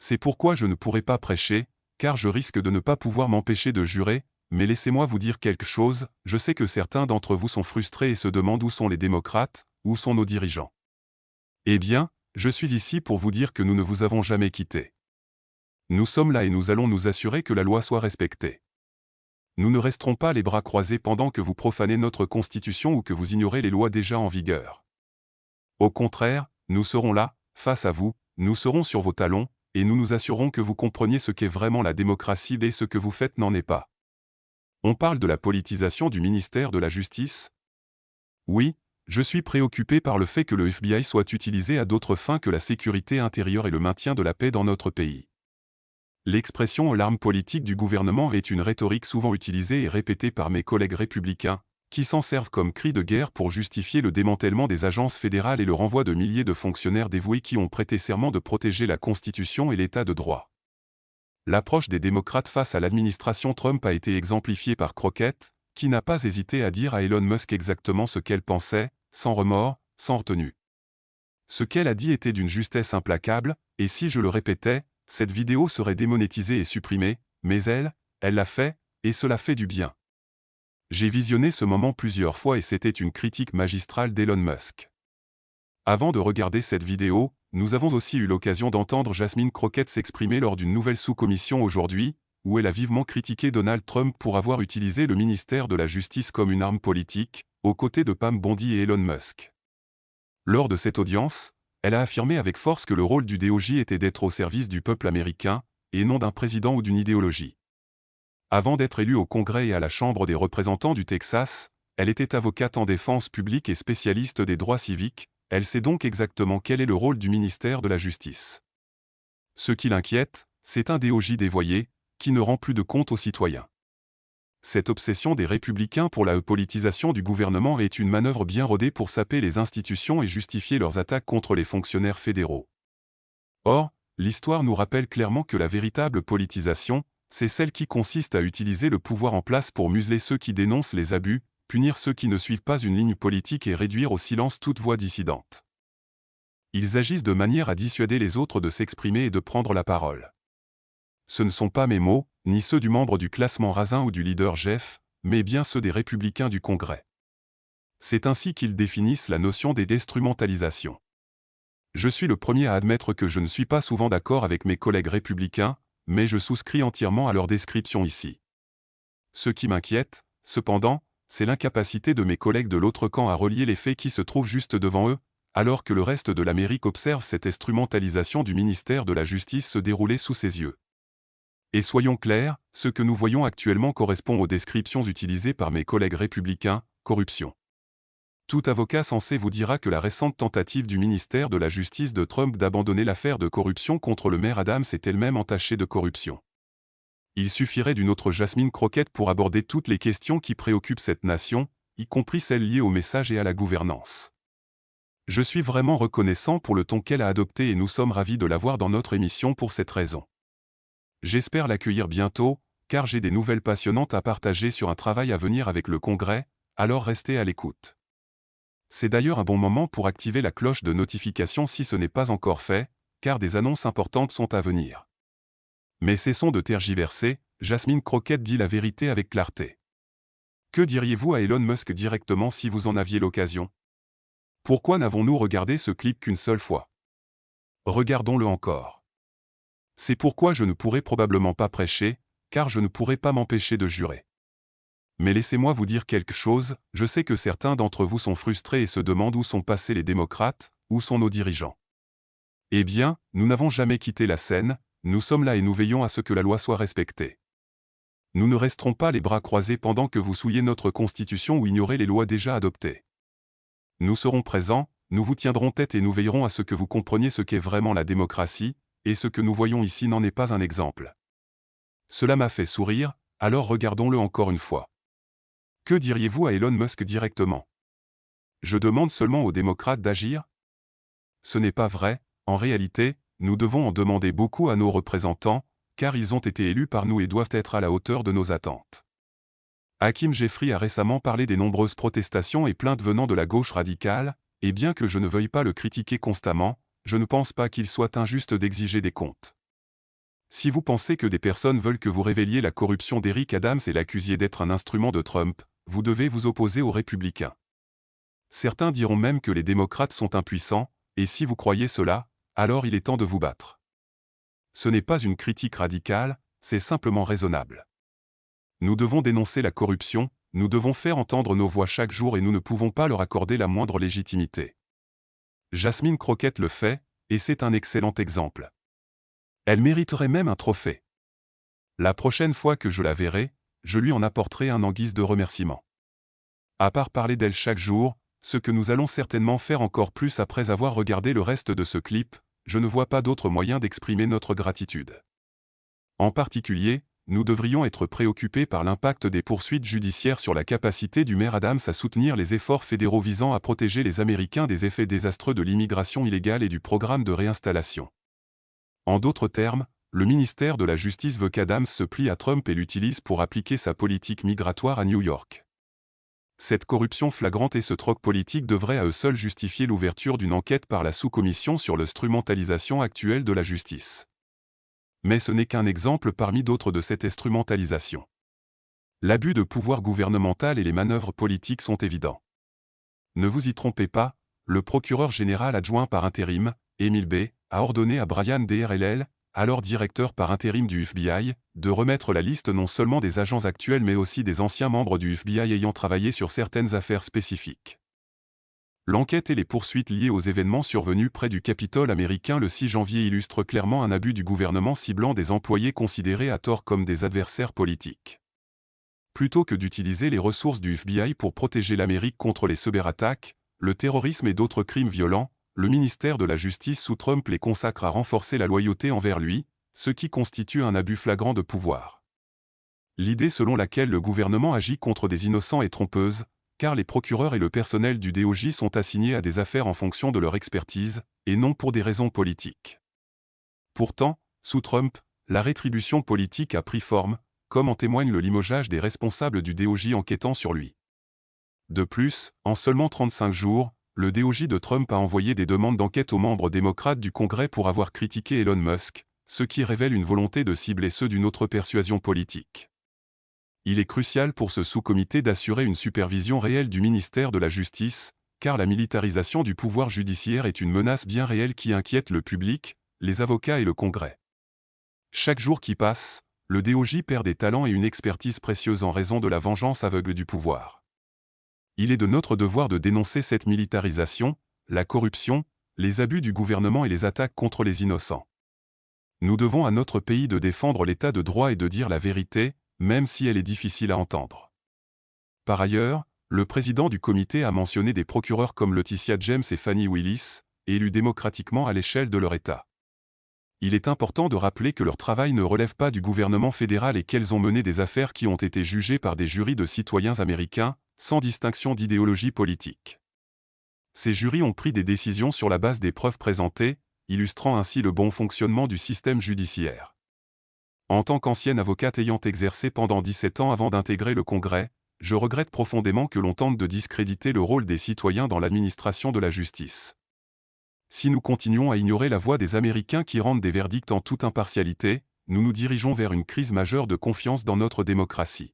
C'est pourquoi je ne pourrai pas prêcher, car je risque de ne pas pouvoir m'empêcher de jurer, mais laissez-moi vous dire quelque chose, je sais que certains d'entre vous sont frustrés et se demandent où sont les démocrates, où sont nos dirigeants. Eh bien, je suis ici pour vous dire que nous ne vous avons jamais quitté. Nous sommes là et nous allons nous assurer que la loi soit respectée. Nous ne resterons pas les bras croisés pendant que vous profanez notre Constitution ou que vous ignorez les lois déjà en vigueur. Au contraire, nous serons là, face à vous, nous serons sur vos talons, et nous nous assurerons que vous compreniez ce qu'est vraiment la démocratie et ce que vous faites n'en est pas. On parle de la politisation du ministère de la Justice? Oui, je suis préoccupé par le fait que le FBI soit utilisé à d'autres fins que la sécurité intérieure et le maintien de la paix dans notre pays. L'expression « l'arme politique du gouvernement » est une rhétorique souvent utilisée et répétée par mes collègues républicains, qui s'en servent comme cri de guerre pour justifier le démantèlement des agences fédérales et le renvoi de milliers de fonctionnaires dévoués qui ont prêté serment de protéger la Constitution et l'État de droit. L'approche des démocrates face à l'administration Trump a été exemplifiée par Crockett, qui n'a pas hésité à dire à Elon Musk exactement ce qu'elle pensait, sans remords, sans retenue. Ce qu'elle a dit était d'une justesse implacable, et si je le répétais, cette vidéo serait démonétisée et supprimée, mais elle l'a fait, et cela fait du bien. J'ai visionné ce moment plusieurs fois et c'était une critique magistrale d'Elon Musk. Avant de regarder cette vidéo, nous avons aussi eu l'occasion d'entendre Jasmine Crockett s'exprimer lors d'une nouvelle sous-commission aujourd'hui, où elle a vivement critiqué Donald Trump pour avoir utilisé le ministère de la Justice comme une arme politique, aux côtés de Pam Bondi et Elon Musk. Lors de cette audience, elle a affirmé avec force que le rôle du DOJ était d'être au service du peuple américain, et non d'un président ou d'une idéologie. Avant d'être élue au Congrès et à la Chambre des représentants du Texas, elle était avocate en défense publique et spécialiste des droits civiques, elle sait donc exactement quel est le rôle du ministère de la Justice. Ce qui l'inquiète, c'est un DOJ dévoyé, qui ne rend plus de compte aux citoyens. Cette obsession des républicains pour la politisation du gouvernement est une manœuvre bien rodée pour saper les institutions et justifier leurs attaques contre les fonctionnaires fédéraux. Or, l'histoire nous rappelle clairement que la véritable politisation, c'est celle qui consiste à utiliser le pouvoir en place pour museler ceux qui dénoncent les abus, punir ceux qui ne suivent pas une ligne politique et réduire au silence toute voix dissidente. Ils agissent de manière à dissuader les autres de s'exprimer et de prendre la parole. Ce ne sont pas mes mots, ni ceux du membre du classement Razin ou du leader Jeff, mais bien ceux des républicains du Congrès. C'est ainsi qu'ils définissent la notion des déstrumentalisations. Je suis le premier à admettre que je ne suis pas souvent d'accord avec mes collègues républicains, mais je souscris entièrement à leur description ici. Ce qui m'inquiète, cependant, c'est l'incapacité de mes collègues de l'autre camp à relier les faits qui se trouvent juste devant eux, alors que le reste de l'Amérique observe cette instrumentalisation du ministère de la Justice se dérouler sous ses yeux. Et soyons clairs, ce que nous voyons actuellement correspond aux descriptions utilisées par mes collègues républicains, corruption. Tout avocat censé vous dira que la récente tentative du ministère de la Justice de Trump d'abandonner l'affaire de corruption contre le maire Adams est elle-même entachée de corruption. Il suffirait d'une autre Jasmine Crockett pour aborder toutes les questions qui préoccupent cette nation, y compris celles liées au message et à la gouvernance. Je suis vraiment reconnaissant pour le ton qu'elle a adopté et nous sommes ravis de l'avoir dans notre émission pour cette raison. J'espère l'accueillir bientôt, car j'ai des nouvelles passionnantes à partager sur un travail à venir avec le Congrès, alors restez à l'écoute. C'est d'ailleurs un bon moment pour activer la cloche de notification si ce n'est pas encore fait, car des annonces importantes sont à venir. Mais cessons de tergiverser, Jasmine Crockett dit la vérité avec clarté. Que diriez-vous à Elon Musk directement si vous en aviez l'occasion? Pourquoi n'avons-nous regardé ce clip qu'une seule fois? Regardons-le encore. C'est pourquoi je ne pourrai probablement pas prêcher, car je ne pourrai pas m'empêcher de jurer. Mais laissez-moi vous dire quelque chose, je sais que certains d'entre vous sont frustrés et se demandent où sont passés les démocrates, où sont nos dirigeants. Eh bien, nous n'avons jamais quitté la scène, nous sommes là et nous veillons à ce que la loi soit respectée. Nous ne resterons pas les bras croisés pendant que vous souillez notre Constitution ou ignorez les lois déjà adoptées. Nous serons présents, nous vous tiendrons tête et nous veillerons à ce que vous compreniez ce qu'est vraiment la démocratie, et ce que nous voyons ici n'en est pas un exemple. Cela m'a fait sourire, alors regardons-le encore une fois. Que diriez-vous à Elon Musk directement? Je demande seulement aux démocrates d'agir? Ce n'est pas vrai, en réalité, nous devons en demander beaucoup à nos représentants, car ils ont été élus par nous et doivent être à la hauteur de nos attentes. Hakeem Jeffrey a récemment parlé des nombreuses protestations et plaintes venant de la gauche radicale, et bien que je ne veuille pas le critiquer constamment, je ne pense pas qu'il soit injuste d'exiger des comptes. Si vous pensez que des personnes veulent que vous révéliez la corruption d'Eric Adams et l'accusiez d'être un instrument de Trump, vous devez vous opposer aux républicains. Certains diront même que les démocrates sont impuissants, et si vous croyez cela, alors il est temps de vous battre. Ce n'est pas une critique radicale, c'est simplement raisonnable. Nous devons dénoncer la corruption, nous devons faire entendre nos voix chaque jour et nous ne pouvons pas leur accorder la moindre légitimité. Jasmine Crockett le fait, et c'est un excellent exemple. Elle mériterait même un trophée. La prochaine fois que je la verrai, je lui en apporterai un en guise de remerciement. À part parler d'elle chaque jour, ce que nous allons certainement faire encore plus après avoir regardé le reste de ce clip, je ne vois pas d'autre moyen d'exprimer notre gratitude. En particulier, nous devrions être préoccupés par l'impact des poursuites judiciaires sur la capacité du maire Adams à soutenir les efforts fédéraux visant à protéger les Américains des effets désastreux de l'immigration illégale et du programme de réinstallation. En d'autres termes, le ministère de la Justice veut qu'Adams se plie à Trump et l'utilise pour appliquer sa politique migratoire à New York. Cette corruption flagrante et ce troc politique devraient à eux seuls justifier l'ouverture d'une enquête par la sous-commission sur l'instrumentalisation actuelle de la justice. Mais ce n'est qu'un exemple parmi d'autres de cette instrumentalisation. L'abus de pouvoir gouvernemental et les manœuvres politiques sont évidents. Ne vous y trompez pas, le procureur général adjoint par intérim, Emil B., a ordonné à Brian DRLL, alors directeur par intérim du FBI, de remettre la liste non seulement des agents actuels mais aussi des anciens membres du FBI ayant travaillé sur certaines affaires spécifiques. L'enquête et les poursuites liées aux événements survenus près du Capitole américain le 6 janvier illustrent clairement un abus du gouvernement ciblant des employés considérés à tort comme des adversaires politiques. Plutôt que d'utiliser les ressources du FBI pour protéger l'Amérique contre les cyberattaques, le terrorisme et d'autres crimes violents, le ministère de la Justice sous Trump les consacre à renforcer la loyauté envers lui, ce qui constitue un abus flagrant de pouvoir. L'idée selon laquelle le gouvernement agit contre des innocents est trompeuse, car les procureurs et le personnel du DOJ sont assignés à des affaires en fonction de leur expertise, et non pour des raisons politiques. Pourtant, sous Trump, la rétribution politique a pris forme, comme en témoigne le limogeage des responsables du DOJ enquêtant sur lui. De plus, en seulement 35 jours, le DOJ de Trump a envoyé des demandes d'enquête aux membres démocrates du Congrès pour avoir critiqué Elon Musk, ce qui révèle une volonté de cibler ceux d'une autre persuasion politique. Il est crucial pour ce sous-comité d'assurer une supervision réelle du ministère de la Justice, car la militarisation du pouvoir judiciaire est une menace bien réelle qui inquiète le public, les avocats et le Congrès. Chaque jour qui passe, le DOJ perd des talents et une expertise précieuse en raison de la vengeance aveugle du pouvoir. Il est de notre devoir de dénoncer cette militarisation, la corruption, les abus du gouvernement et les attaques contre les innocents. Nous devons à notre pays de défendre l'état de droit et de dire la vérité, même si elle est difficile à entendre. Par ailleurs, le président du comité a mentionné des procureurs comme Letitia James et Fani Willis, élus démocratiquement à l'échelle de leur État. Il est important de rappeler que leur travail ne relève pas du gouvernement fédéral et qu'elles ont mené des affaires qui ont été jugées par des jurys de citoyens américains, sans distinction d'idéologie politique. Ces jurys ont pris des décisions sur la base des preuves présentées, illustrant ainsi le bon fonctionnement du système judiciaire. En tant qu'ancienne avocate ayant exercé pendant 17 ans avant d'intégrer le Congrès, je regrette profondément que l'on tente de discréditer le rôle des citoyens dans l'administration de la justice. Si nous continuons à ignorer la voix des Américains qui rendent des verdicts en toute impartialité, nous nous dirigeons vers une crise majeure de confiance dans notre démocratie.